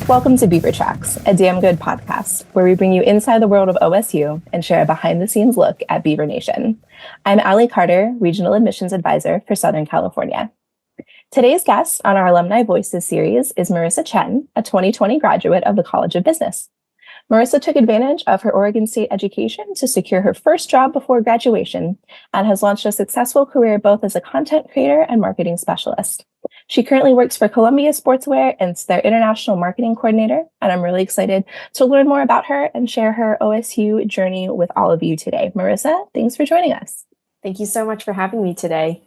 Welcome to Beaver Tracks, a damn good podcast where we bring you inside the world of OSU and share a behind-the-scenes look at Beaver Nation. I'm Allie Carter, Regional Admissions Advisor for Southern California. Today's guest on our Alumni Voices series is Marisa Chen, a 2020 graduate of the College of Business. Marisa took advantage of her Oregon State education to secure her first job before graduation and has launched a successful career both as a content creator and marketing specialist. She currently works for Columbia Sportswear and is their international marketing coordinator, and I'm really excited to learn more about her and share her OSU journey with all of you today. Marisa, thanks for joining us. Thank you so much for having me today.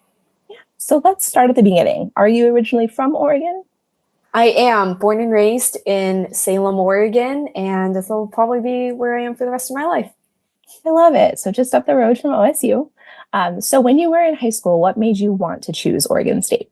So let's start at the beginning. Are you originally from Oregon? I am born and raised in Salem, Oregon, and this will probably be where I am for the rest of my life. I love it. So just up the road from OSU. So when you were in high school, what made you want to choose Oregon State?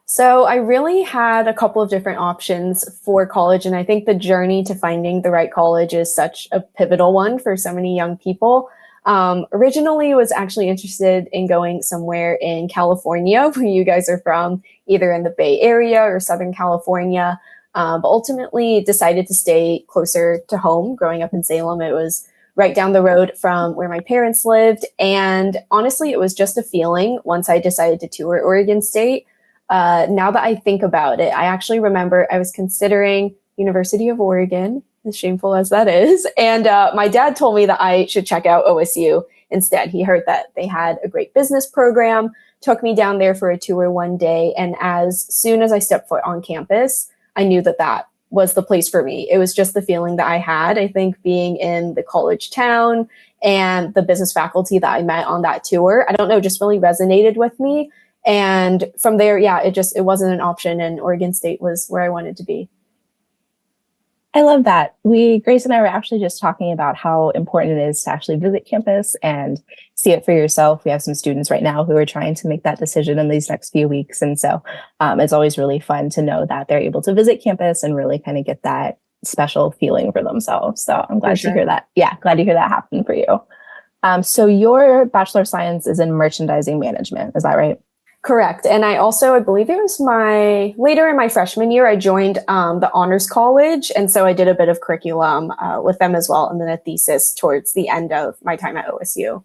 So I really had a couple of different options for college, and I think the journey to finding the right college is such a pivotal one for so many young people. Originally was actually interested in going somewhere in California, where you guys are from, either in the Bay Area or Southern California, but ultimately decided to stay closer to home. Growing up in Salem, it was right down the road from where my parents lived. And honestly, it was just a feeling once I decided to tour Oregon State. Now that I think about it, I actually remember I was considering University of Oregon, as shameful as that is. And my dad told me that I should check out OSU instead. He heard that they had a great business program, took me down there for a tour one day. And as soon as I stepped foot on campus, I knew that that was the place for me. It was just the feeling that I had. I think being in the college town and the business faculty that I met on that tour, I don't know, just really resonated with me. And from there, it wasn't an option, and Oregon State was where I wanted to be. I love that. Grace and I were actually just talking about how important it is to actually visit campus and see it for yourself. We have some students right now who are trying to make that decision in these next few weeks. And so it's always really fun to know that they're able to visit campus and really kind of get that special feeling for themselves. So I'm glad to hear that. Yeah, glad to hear that happen for you. So your Bachelor of Science is in merchandising management. Is that right? Correct. And I believe it was later in my freshman year, I joined the Honors College. And so I did a bit of curriculum with them as well, and then a thesis towards the end of my time at OSU.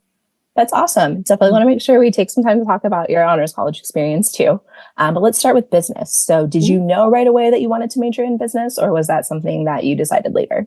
That's awesome. Definitely want to make sure we take some time to talk about your Honors College experience too. But let's start with business. So did you know right away that you wanted to major in business, or was that something that you decided later?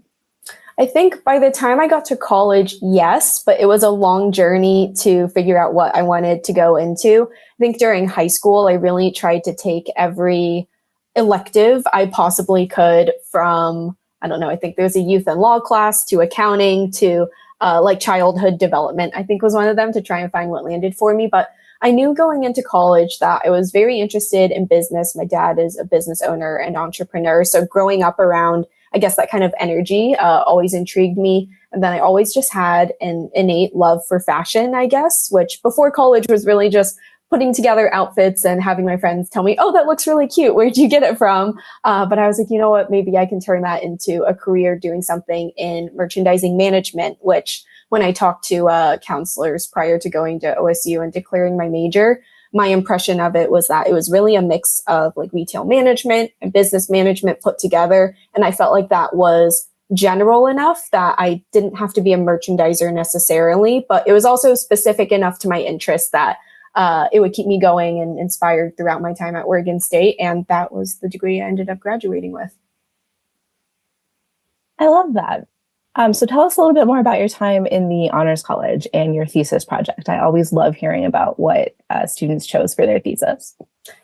I think by the time I got to college, yes, but it was a long journey to figure out what I wanted to go into. I think during high school, I really tried to take every elective I possibly could, from, I think there was a youth and law class to accounting to like childhood development, I think was one of them, to try and find what landed for me. But I knew going into college that I was very interested in business. My dad is a business owner and entrepreneur. So growing up around, I guess, that kind of energy always intrigued me. And then I always just had an innate love for fashion, I guess, which before college was really just putting together outfits and having my friends tell me, oh, that looks really cute. Where'd you get it from? But I was like, you know what, maybe I can turn that into a career doing something in merchandising management, which when I talked to counselors prior to going to OSU and declaring my major, my impression of it was that it was really a mix of like retail management and business management put together. And I felt like that was general enough that I didn't have to be a merchandiser necessarily, but it was also specific enough to my interests that it would keep me going and inspired throughout my time at Oregon State. And that was the degree I ended up graduating with. I love that. So tell us a little bit more about your time in the Honors College and your thesis project. I always love hearing about what students chose for their thesis.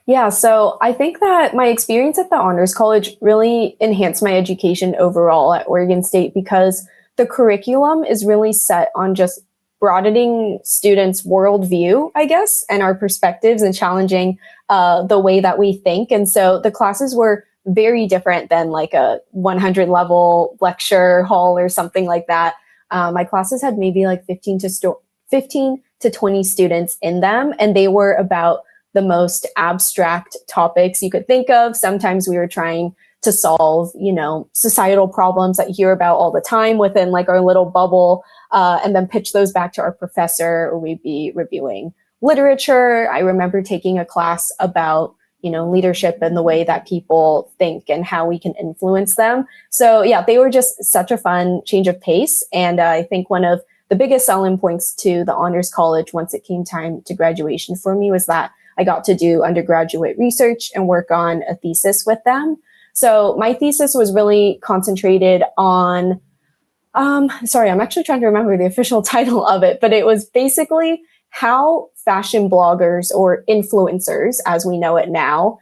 Yeah, so I think that my experience at the Honors College really enhanced my education overall at Oregon State, because the curriculum is really set on just broadening students' worldview, I guess, and our perspectives, and challenging the way that we think. And so the classes were very different than like a 100 level lecture hall or something like that. My classes had maybe like 15 to 20 students in them, and they were about the most abstract topics you could think of. Sometimes we were trying to solve, societal problems that you hear about all the time within like our little bubble, and then pitch those back to our professor, or we'd be reviewing literature. I remember taking a class about leadership and the way that people think and how we can influence them. So yeah, they were just such a fun change of pace. And I think one of the biggest selling points to the honors college once it came time to graduation for me was that I got to do undergraduate research and work on a thesis with them. So my thesis was really concentrated on, sorry, I'm actually trying to remember the official title of it, but it was basically how fashion bloggers or influencers, as we know it now,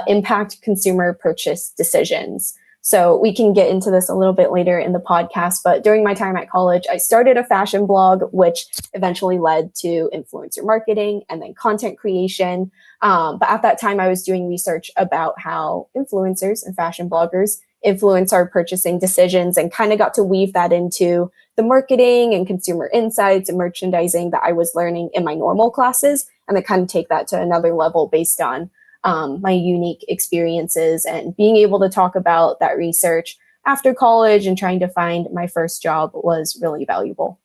impact consumer purchase decisions. So we can get into this a little bit later in the podcast, but during my time at college, I started a fashion blog, which eventually led to influencer marketing and then content creation. But at that time, I was doing research about how influencers and fashion bloggers influence our purchasing decisions, and kind of got to weave that into the marketing and consumer insights and merchandising that I was learning in my normal classes, and then kind of take that to another level based on my unique experiences and being able to talk about that research after college and trying to find my first job was really valuable.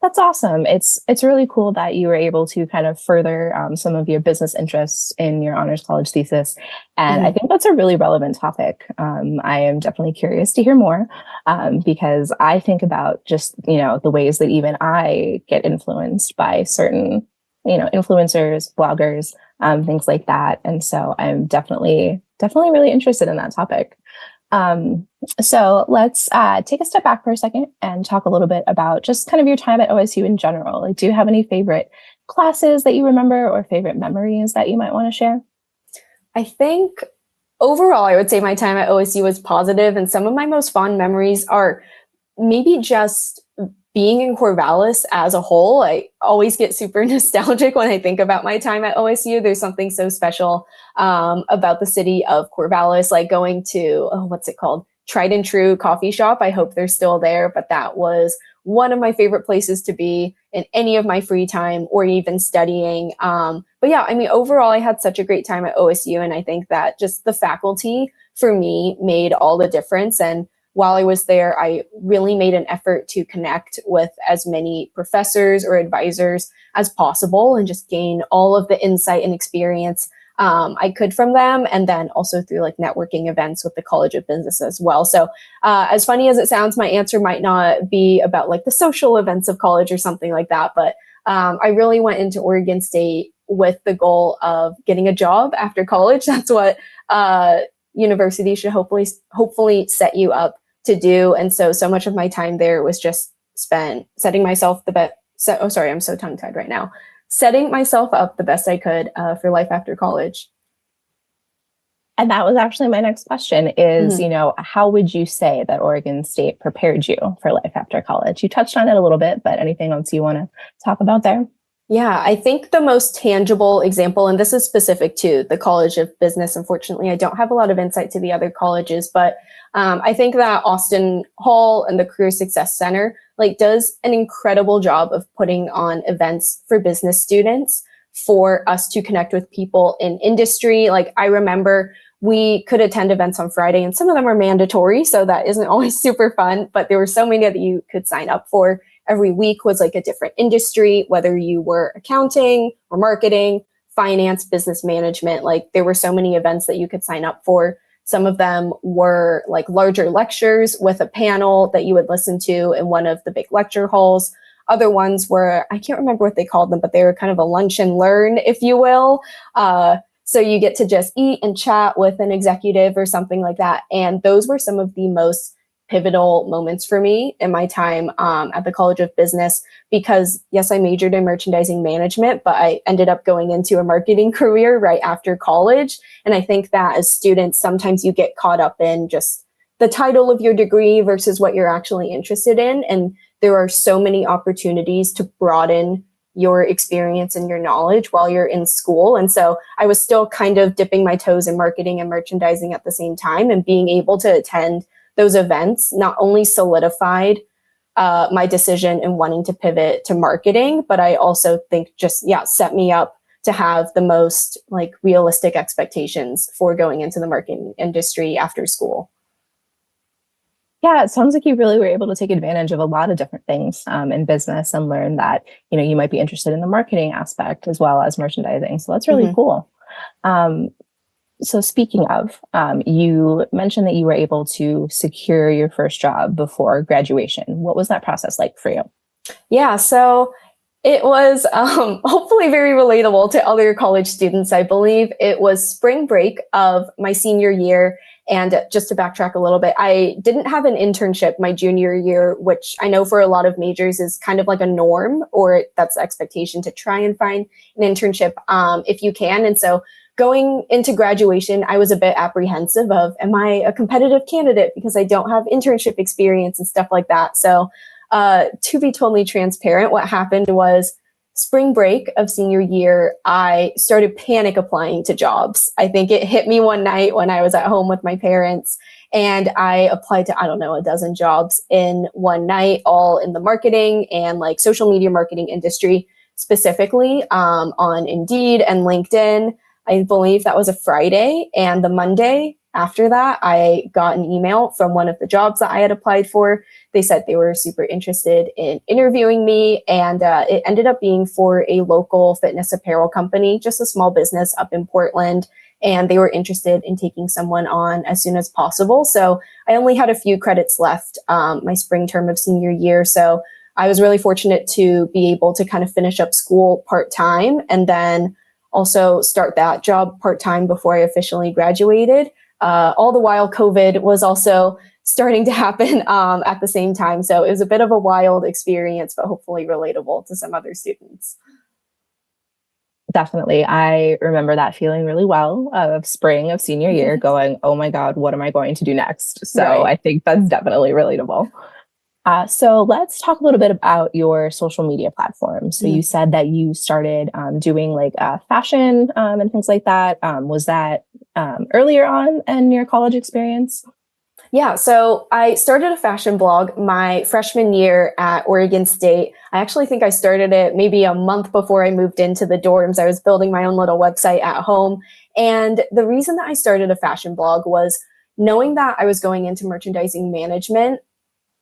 That's awesome. It's really cool that you were able to kind of further some of your business interests in your honors college thesis. And I think that's a really relevant topic. I am definitely curious to hear more because I think about just, the ways that even I get influenced by certain, influencers, bloggers, things like that. And so I'm definitely really interested in that topic. So let's take a step back for a second and talk a little bit about just kind of your time at OSU in general. Like, do you have any favorite classes that you remember or favorite memories that you might want to share? I think overall, I would say my time at OSU was positive, and some of my most fond memories are maybe just being in Corvallis as a whole. I always get super nostalgic when I think about my time at OSU. There's something so special about the city of Corvallis, like going to, what's it called? Tried and True coffee shop. I hope they're still there, but that was one of my favorite places to be in any of my free time or even studying. But yeah, overall, I had such a great time at OSU. And I think that just the faculty for me made all the difference. And while I was there, I really made an effort to connect with as many professors or advisors as possible and just gain all of the insight and experience I could from them. And then also through like networking events with the College of Business as well. So as funny as it sounds, my answer might not be about like the social events of college or something like that. But I really went into Oregon State with the goal of getting a job after college. That's what university should hopefully set you up to do. And so much of my time there was just spent setting myself I'm so tongue tied right now. Setting myself up the best I could for life after college. And that was actually my next question is, how would you say that Oregon State prepared you for life after college? You touched on it a little bit, but anything else you want to talk about there? Yeah, I think the most tangible example, and this is specific to the College of Business. Unfortunately, I don't have a lot of insight to the other colleges, but I think that Austin Hall and the Career Success Center does an incredible job of putting on events for business students for us to connect with people in industry. Like I remember we could attend events on Friday and some of them are mandatory. So that isn't always super fun, but there were so many that you could sign up for. Every week was like a different industry, whether you were accounting or marketing, finance, business management. Like there were so many events that you could sign up for. Some of them were like larger lectures with a panel that you would listen to in one of the big lecture halls. Other ones were, I can't remember what they called them, but they were kind of a lunch and learn, if you will. So you get to just eat and chat with an executive or something like that. And those were some of the most pivotal moments for me in my time at the College of Business, because yes, I majored in merchandising management, but I ended up going into a marketing career right after college. And I think that as students, sometimes you get caught up in just the title of your degree versus what you're actually interested in. And there are so many opportunities to broaden your experience and your knowledge while you're in school. And so I was still kind of dipping my toes in marketing and merchandising at the same time, and being able to attend those events not only solidified my decision in wanting to pivot to marketing, but I also think just, set me up to have the most realistic expectations for going into the marketing industry after school. Yeah, it sounds like you really were able to take advantage of a lot of different things in business and learn that, you might be interested in the marketing aspect as well as merchandising. So that's really cool. So speaking of, you mentioned that you were able to secure your first job before graduation. What was that process like for you? Yeah, so it was hopefully very relatable to other college students. I believe it was spring break of my senior year. And just to backtrack a little bit, I didn't have an internship my junior year, which I know for a lot of majors is kind of like a norm, or that's the expectation to try and find an internship if you can. And so going into graduation, I was a bit apprehensive of, am I a competitive candidate because I don't have internship experience and stuff like that. So to be totally transparent, what happened was spring break of senior year, I started panic applying to jobs. I think it hit me one night when I was at home with my parents, and I applied to, I don't know, a dozen jobs in one night, all in the marketing and like social media marketing industry, specifically on Indeed and LinkedIn. I believe that was a Friday, and the Monday after that, I got an email from one of the jobs that I had applied for. They said they were super interested in interviewing me, and it ended up being for a local fitness apparel company, just a small business up in Portland, and they were interested in taking someone on as soon as possible. So I only had a few credits left my spring term of senior year, so I was really fortunate to be able to kind of finish up school part-time and then also start that job part-time before I officially graduated. All the while COVID was also starting to happen at the same time. So it was a bit of a wild experience, but hopefully relatable to some other students. Definitely. I remember that feeling really well of spring of senior year going, oh my God, what am I going to do next? So right. I think that's definitely relatable. So let's talk a little bit about your social media platform. So you said that you started doing like fashion and things like that. Was that earlier on in your college experience? Yeah, so I started a fashion blog my freshman year at Oregon State. I actually think I started it maybe a month before I moved into the dorms. I was building my own little website at home. And the reason that I started a fashion blog was knowing that I was going into merchandising management.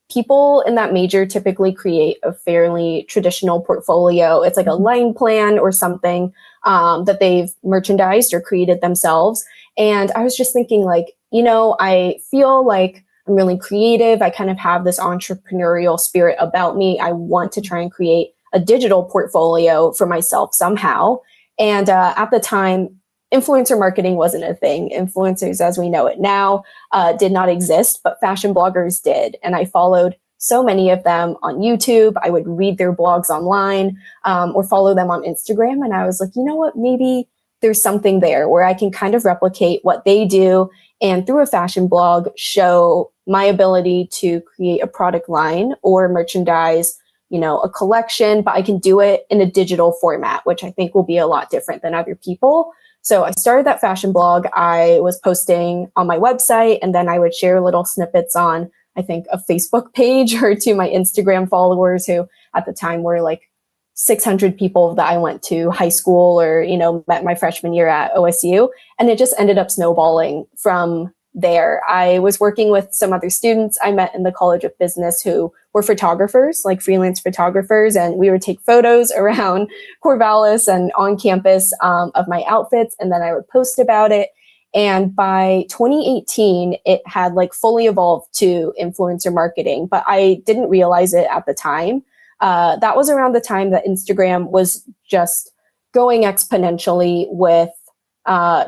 People in that major typically create a fairly traditional portfolio. It's like a line plan or something that they've merchandised or created themselves. And I was just thinking like, you know, I feel like I'm really creative. I kind of have this entrepreneurial spirit about me. I want to try and create a digital portfolio for myself somehow. And at the time, influencer marketing wasn't a thing. Influencers, as we know it now, did not exist, but fashion bloggers did. And I followed so many of them on YouTube. I would read their blogs online or follow them on Instagram. And I was like, you know what, maybe there's something there where I can kind of replicate what they do and through a fashion blog show my ability to create a product line or merchandise, you know, a collection, but I can do it in a digital format, which I think will be a lot different than other people. So I started that fashion blog. I was posting on my website, and then I would share little snippets on, I think, a Facebook page or to my Instagram followers who at the time were like 600 people that I went to high school or, you know, met my freshman year at OSU. And it just ended up snowballing from there. I was working with some other students I met in the College of Business who were photographers, like freelance photographers, and we would take photos around Corvallis and on campus of my outfits, and then I would post about it. And by 2018, it had like fully evolved to influencer marketing, but I didn't realize it at the time. That was around the time that Instagram was just going exponentially with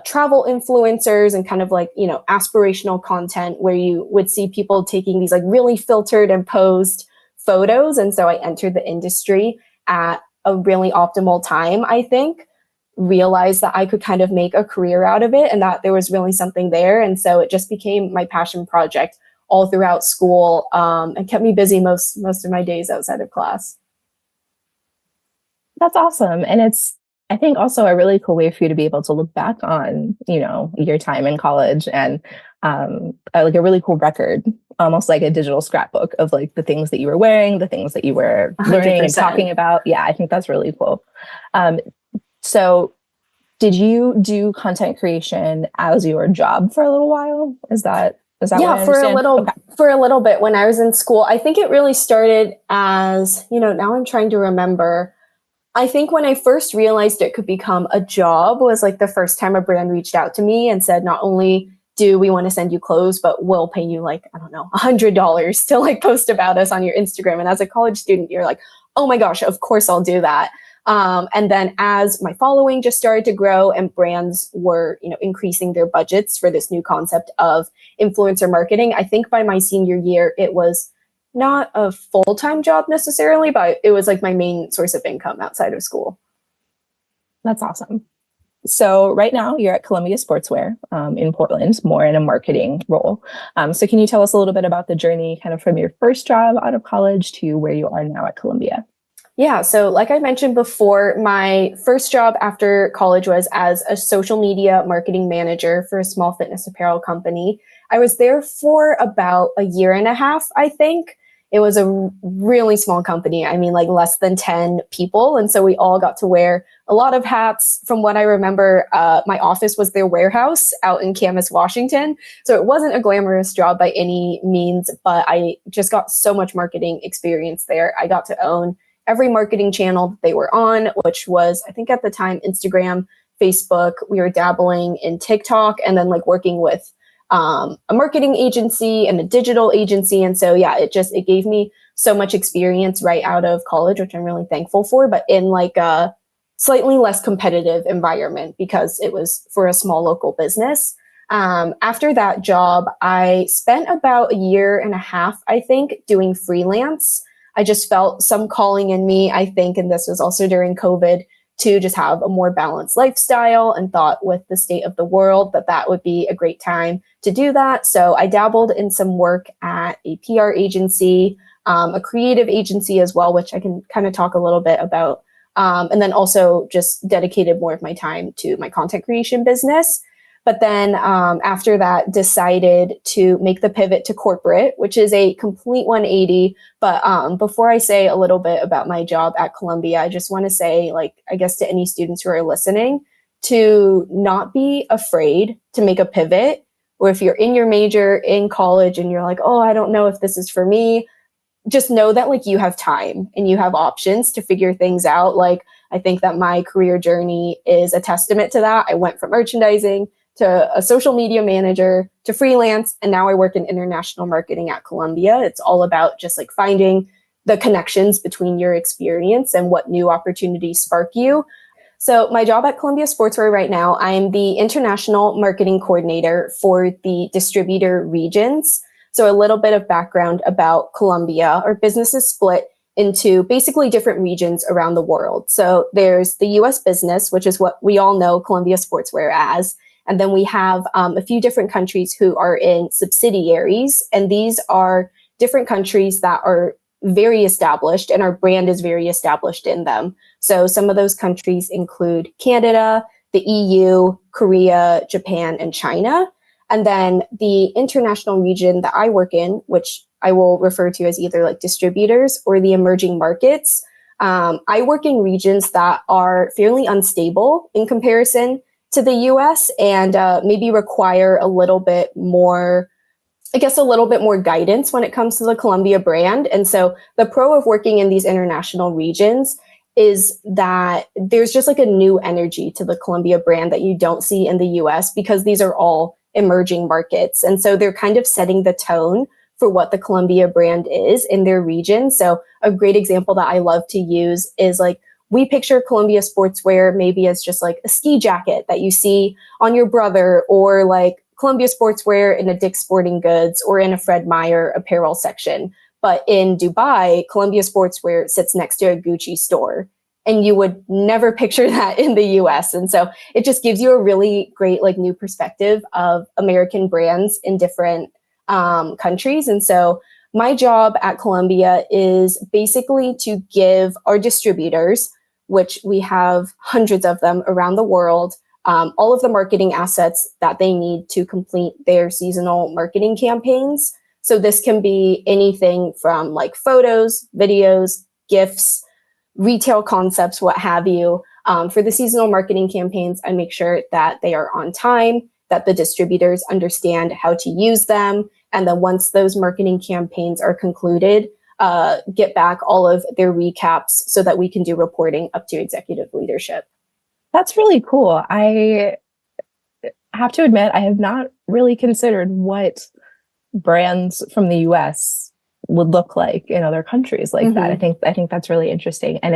travel influencers and kind of like, you know, aspirational content where you would see people taking these like really filtered and posed photos. And so I entered the industry at a really optimal time, I think, realized that I could kind of make a career out of it and that there was really something there. And so it just became my passion project all throughout school and kept me busy most of my days outside of class. That's awesome. And it's, I think, also a really cool way for you to be able to look back on, you know, your time in college and like a really cool record, almost like a digital scrapbook of like the things that you were wearing, the things that you were learning 100%. And talking about. Yeah, I think that's really cool. So did you do content creation as your job for a little while? Is that yeah, for a little bit when I was in school. I think it really started as, you know, now I'm trying to remember. I think when I first realized it could become a job was like the first time a brand reached out to me and said, not only do we want to send you clothes, but we'll pay you like, I don't know, $100 to like post about us on your Instagram. And as a college student, you're like, oh my gosh, of course I'll do that. And then as my following just started to grow and brands were, increasing their budgets for this new concept of influencer marketing, I think by my senior year, it was not a full-time job necessarily, but it was like my main source of income outside of school. That's awesome. So right now you're at Columbia Sportswear in Portland, more in a marketing role. So can you tell us a little bit about the journey kind of from your first job out of college to where you are now at Columbia? Yeah, so like I mentioned before, my first job after college was as a social media marketing manager for a small fitness apparel company. I was there for about a year and a half, I think. It was a really small company. I mean, like less than 10 people. And so we all got to wear a lot of hats. From what I remember, my office was their warehouse out in Camas, Washington. So it wasn't a glamorous job by any means, but I just got so much marketing experience there. I got to own every marketing channel that they were on, which was, I think at the time, Instagram, Facebook. We were dabbling in TikTok and then like working with a marketing agency and a digital agency. And so, yeah, it gave me so much experience right out of college, which I'm really thankful for, but in like a slightly less competitive environment because it was for a small local business. After that job, I spent about a year and a half, I think, doing freelance. I just felt some calling in me, I think, and this was also during COVID, to just have a more balanced lifestyle, and thought with the state of the world that would be a great time to do that. So I dabbled in some work at a PR agency, a creative agency as well, which I can kind of talk a little bit about. And then also just dedicated more of my time to my content creation business. But then after that, decided to make the pivot to corporate, which is a complete 180. But before I say a little bit about my job at Columbia, I just want to say, like, I guess to any students who are listening, to not be afraid to make a pivot. Or if you're in your major in college and you're like, oh, I don't know if this is for me, just know that like you have time and you have options to figure things out. Like, I think that my career journey is a testament to that. I went from merchandising to a social media manager to freelance, and now I work in international marketing at Columbia. It's all about just like finding the connections between your experience and what new opportunities spark you. So my job at Columbia Sportswear right now, I'm the international marketing coordinator for the distributor regions. So a little bit of background about Columbia. Our business is split into basically different regions around the world. So there's the US business, which is what we all know Columbia Sportswear as. And then we have a few different countries who are in subsidiaries. And these are different countries that are very established, and our brand is very established in them. So some of those countries include Canada, the EU, Korea, Japan, and China. And then the international region that I work in, which I will refer to as either like distributors or the emerging markets. I work in regions that are fairly unstable in comparison to the US, and maybe require a little bit more, I guess, a little bit more guidance when it comes to the Columbia brand. And so the pro of working in these international regions is that there's just like a new energy to the Columbia brand that you don't see in the US, because these are all emerging markets. And so they're kind of setting the tone for what the Columbia brand is in their region. So a great example that I love to use is like, we picture Columbia Sportswear maybe as just like a ski jacket that you see on your brother, or like Columbia Sportswear in a Dick's Sporting Goods or in a Fred Meyer apparel section. But in Dubai, Columbia Sportswear sits next to a Gucci store. And you would never picture that in the US. And so it just gives you a really great like new perspective of American brands in different countries. And so my job at Columbia is basically to give our distributors, which we have hundreds of them around the world, all of the marketing assets that they need to complete their seasonal marketing campaigns. So this can be anything from like photos, videos, GIFs, retail concepts, what have you. For the seasonal marketing campaigns, I make sure that they are on time, that the distributors understand how to use them. And then once those marketing campaigns are concluded, get back all of their recaps so that we can do reporting up to executive leadership. That's really cool. I have to admit, I have not really considered what brands from the US would look like in other countries like that. I think that's really interesting. And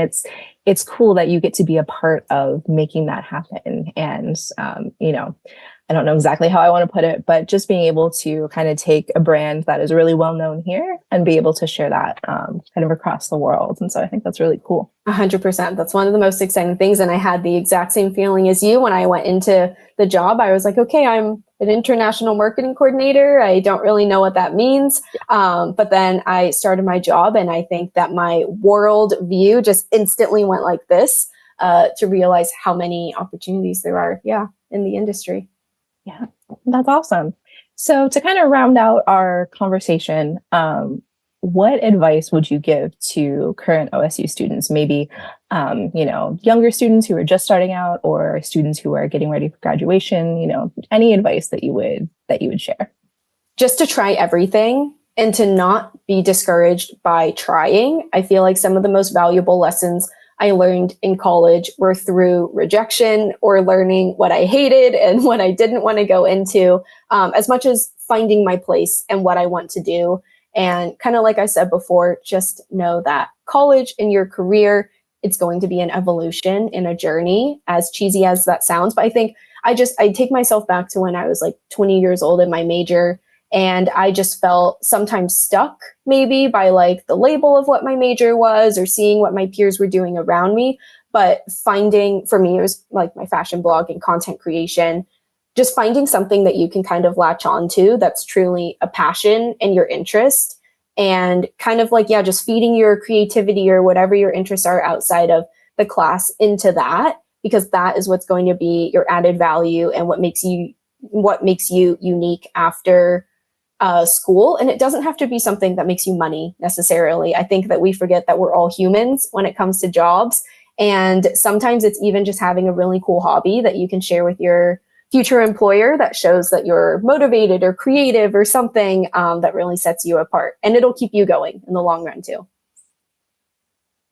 it's cool that you get to be a part of making that happen. And, I don't know exactly how I want to put it, but just being able to kind of take a brand that is really well known here and be able to share that kind of across the world. And so I think that's really cool. 100%. That's one of the most exciting things. And I had the exact same feeling as you when I went into the job. I was like, okay, I'm an international marketing coordinator. I don't really know what that means. But then I started my job, and I think that my world view just instantly went like this to realize how many opportunities there are, in the industry. Yeah, that's awesome. So to kind of round out our conversation, what advice would you give to current OSU students, maybe, younger students who are just starting out or students who are getting ready for graduation, any advice that you would share? Just to try everything and to not be discouraged by trying. I feel like some of the most valuable lessons I learned in college were through rejection or learning what I hated and what I didn't want to go into, as much as finding my place and what I want to do. And kind of like I said before, just know that college and your career, it's going to be an evolution and a journey, as cheesy as that sounds. But I think I take myself back to when I was like 20 years old in my major. And I just felt sometimes stuck maybe by like the label of what my major was or seeing what my peers were doing around me. But finding, for me, it was like my fashion blog and content creation, just finding something that you can kind of latch on to that's truly a passion and your interest, and kind of like, just feeding your creativity or whatever your interests are outside of the class into that, because that is what's going to be your added value and what makes you unique after school. And it doesn't have to be something that makes you money necessarily. I think that we forget that we're all humans when it comes to jobs. And sometimes it's even just having a really cool hobby that you can share with your future employer that shows that you're motivated or creative or something that really sets you apart. And it'll keep you going in the long run too.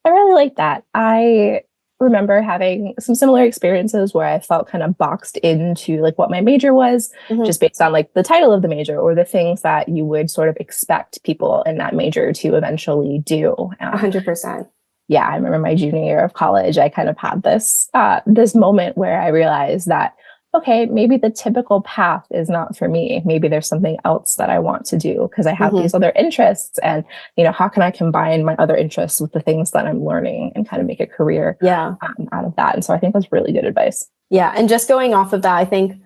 I really like that. I remember having some similar experiences where I felt kind of boxed into like what my major was, just based on like the title of the major or the things that you would sort of expect people in that major to eventually do. 100%. Yeah, I remember my junior year of college, I kind of had this moment where I realized that, okay, maybe the typical path is not for me. Maybe there's something else that I want to do because I have these other interests, and, how can I combine my other interests with the things that I'm learning and kind of make a career out of that? And so I think that's really good advice. Yeah. And just going off of that, I think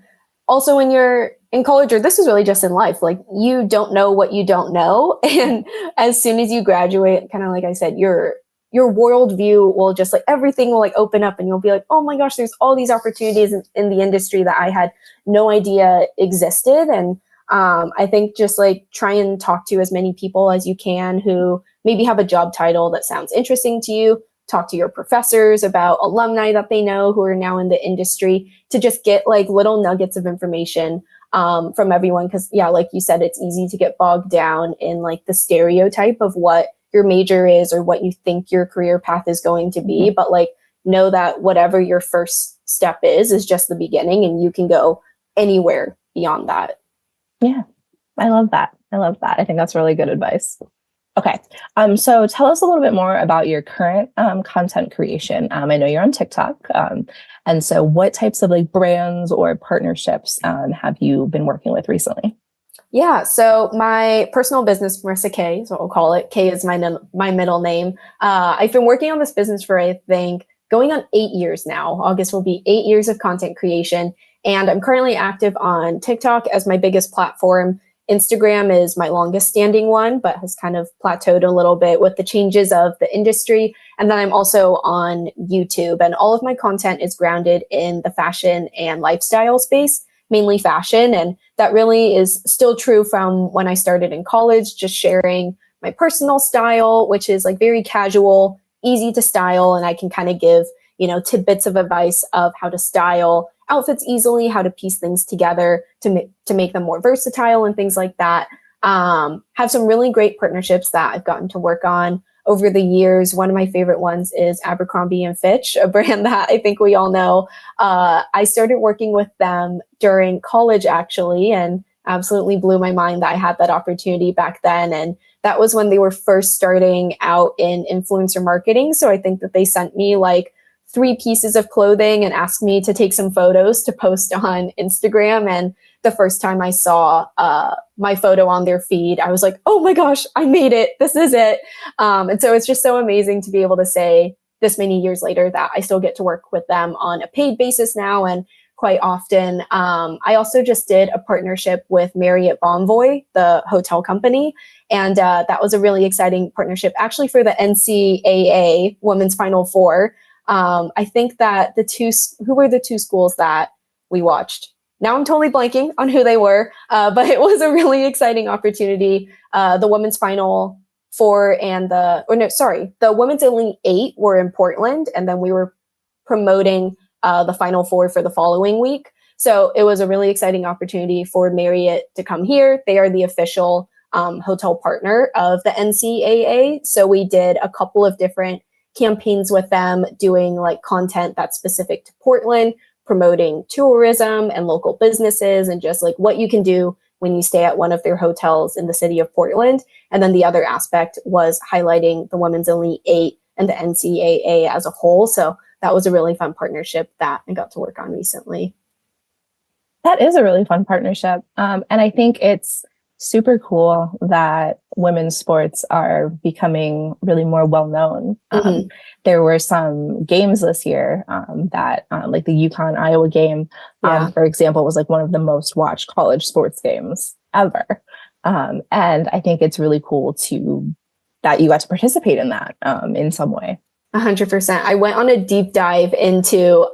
also when you're in college, or this is really just in life, like you don't know what you don't know. And as soon as you graduate, kind of like I said, your worldview will just like, everything will like open up and you'll be like, oh my gosh, there's all these opportunities in the industry that I had no idea existed. And I think just like try and talk to as many people as you can who maybe have a job title that sounds interesting to you. Talk to your professors about alumni that they know who are now in the industry to just get like little nuggets of information from everyone. Cause like you said, it's easy to get bogged down in like the stereotype of what your major is or what you think your career path is going to be. But like, know that whatever your first step is just the beginning, and you can go anywhere beyond that. Yeah, I love that. I think that's really good advice. Okay. So tell us a little bit more about your current content creation. I know you're on TikTok. And so what types of like brands or partnerships have you been working with recently? Yeah, so my personal business, Marisa K, so I'll call it. K is my middle name. I've been working on this business for, I think, going on 8 years now. August will be 8 years of content creation. And I'm currently active on TikTok as my biggest platform. Instagram is my longest standing one, but has kind of plateaued a little bit with the changes of the industry. And then I'm also on YouTube, and all of my content is grounded in the fashion and lifestyle space, mainly fashion. And that really is still true from when I started in college, just sharing my personal style, which is like very casual, easy to style. And I can kind of give, tidbits of advice of how to style outfits easily, how to piece things together to make them more versatile and things like that. have some really great partnerships that I've gotten to work on over the years. One of my favorite ones is Abercrombie and Fitch, a brand that I think we all know. I started working with them during college, actually, and absolutely blew my mind that I had that opportunity back then. And that was when they were first starting out in influencer marketing. So I think that they sent me like 3 pieces of clothing and asked me to take some photos to post on Instagram. And the first time I saw my photo on their feed, I was like, oh my gosh, I made it. This is it. And so it's just so amazing to be able to say this many years later that I still get to work with them on a paid basis now. And quite often, I also just did a partnership with Marriott Bonvoy, the hotel company. And that was a really exciting partnership, actually, for the NCAA Women's Final Four. I think that who were the 2 schools that we watched? Now I'm totally blanking on who they were, but it was a really exciting opportunity. The Women's Final Four and the Women's Elite 8 were in Portland, and then we were promoting the Final Four for the following week. So it was a really exciting opportunity for Marriott to come here. They are the official hotel partner of the NCAA. So we did a couple of different campaigns with them, doing like content that's specific to Portland, promoting tourism and local businesses, and just like what you can do when you stay at one of their hotels in the city of Portland. And then the other aspect was highlighting the Women's Elite 8 and the NCAA as a whole. So that was a really fun partnership that I got to work on recently. That is a really fun partnership. And I think it's super cool that women's sports are becoming really more well-known. There were some games this year that like the UConn Iowa game, for example, was like one of the most watched college sports games ever. And I think it's really cool that you got to participate in that in some way. 100%. I went on a deep dive into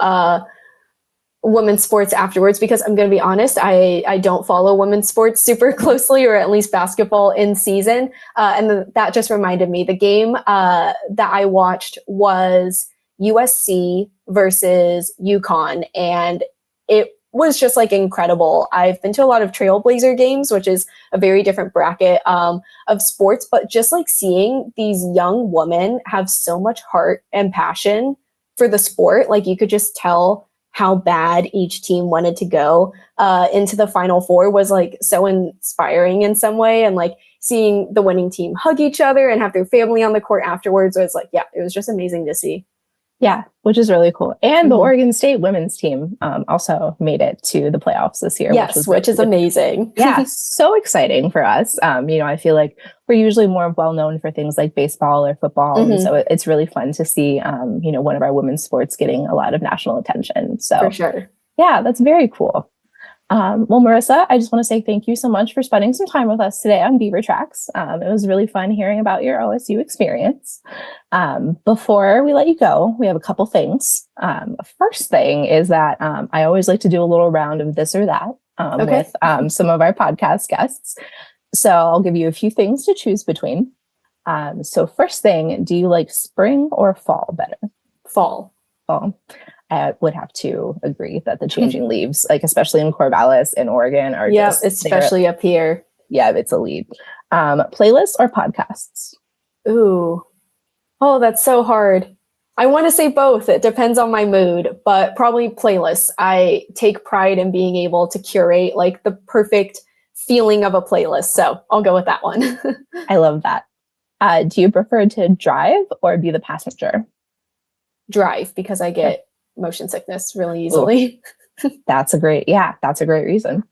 women's sports afterwards, because I'm going to be honest, I don't follow women's sports super closely, or at least basketball in season. And that just reminded me, the game that I watched was USC versus UConn, and it was just like incredible. I've been to a lot of Trailblazer games, which is a very different bracket of sports, but just like seeing these young women have so much heart and passion for the sport, like you could just tell how bad each team wanted to go into the Final Four was like so inspiring in some way. And like seeing the winning team hug each other and have their family on the court afterwards was like, yeah, it was just amazing to see. Yeah, which is really cool. And the Oregon State women's team also made it to the playoffs this year. Yes, which is amazing. Yeah, so exciting for us. I feel like we're usually more well known for things like baseball or football. And so it's really fun to see, one of our women's sports getting a lot of national attention. So for sure. Yeah, that's very cool. Well, Marisa, I just want to say thank you so much for spending some time with us today on Beaver Tracks. It was really fun hearing about your OSU experience. Before we let you go, we have a couple things. First thing is that I always like to do a little round of this or that with some of our podcast guests. So I'll give you a few things to choose between. So first thing, do you like spring or fall better? Fall. I would have to agree that the changing leaves, like especially in Corvallis in Oregon, are just especially up here. Yeah, it's a lead. Playlists or podcasts? Ooh, oh, that's so hard. I want to say both. It depends on my mood, but probably playlists. I take pride in being able to curate like the perfect feeling of a playlist. So I'll go with that one. I love that. Do you prefer to drive or be the passenger? Drive, because I get motion sickness really easily. That's a great reason.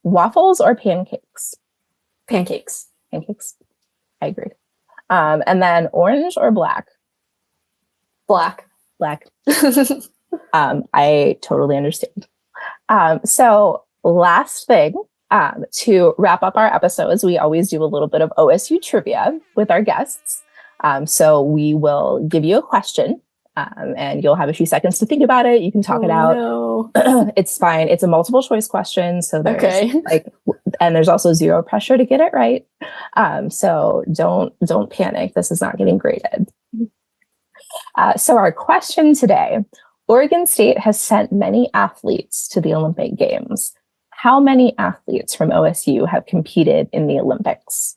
Waffles or pancakes? Pancakes. I agree. And then orange or black? Black. I totally understand. So last thing, to wrap up our episodes, we always do a little bit of OSU trivia with our guests. So we will give you a question. And you'll have a few seconds to think about it. You can talk it out. No. It's fine. It's a multiple choice question. So there's and there's also zero pressure to get it right. So don't panic. This is not getting graded. So our question today, Oregon State has sent many athletes to the Olympic Games. how many athletes from OSU have competed in the Olympics?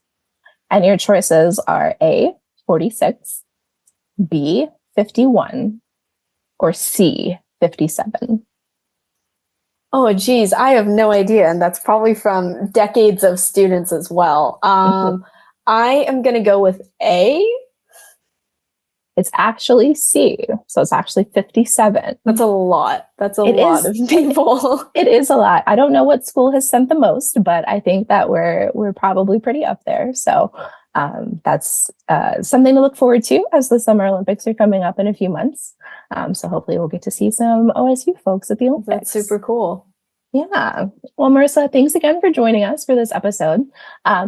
And your choices are A, 46, B, 51, or C, 57. Oh, geez, I have no idea. And that's probably from decades of students as well. I am going to go with A. It's actually C. So it's actually 57. That's a lot. That's a lot of people. It is a lot. I don't know what school has sent the most, but I think that we're probably pretty up there. So that's something to look forward to as the Summer Olympics are coming up in a few months. So hopefully we'll get to see some OSU folks at the Olympics. That's super cool. Yeah. Well, Marisa, thanks again for joining us for this episode.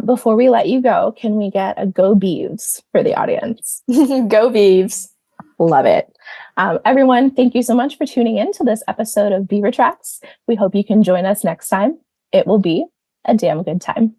Before we let you go, can we get a go Beavs for the audience? Go Beavs. Love it. Everyone, thank you so much for tuning in to this episode of Beaver Tracks. We hope you can join us next time. It will be a damn good time.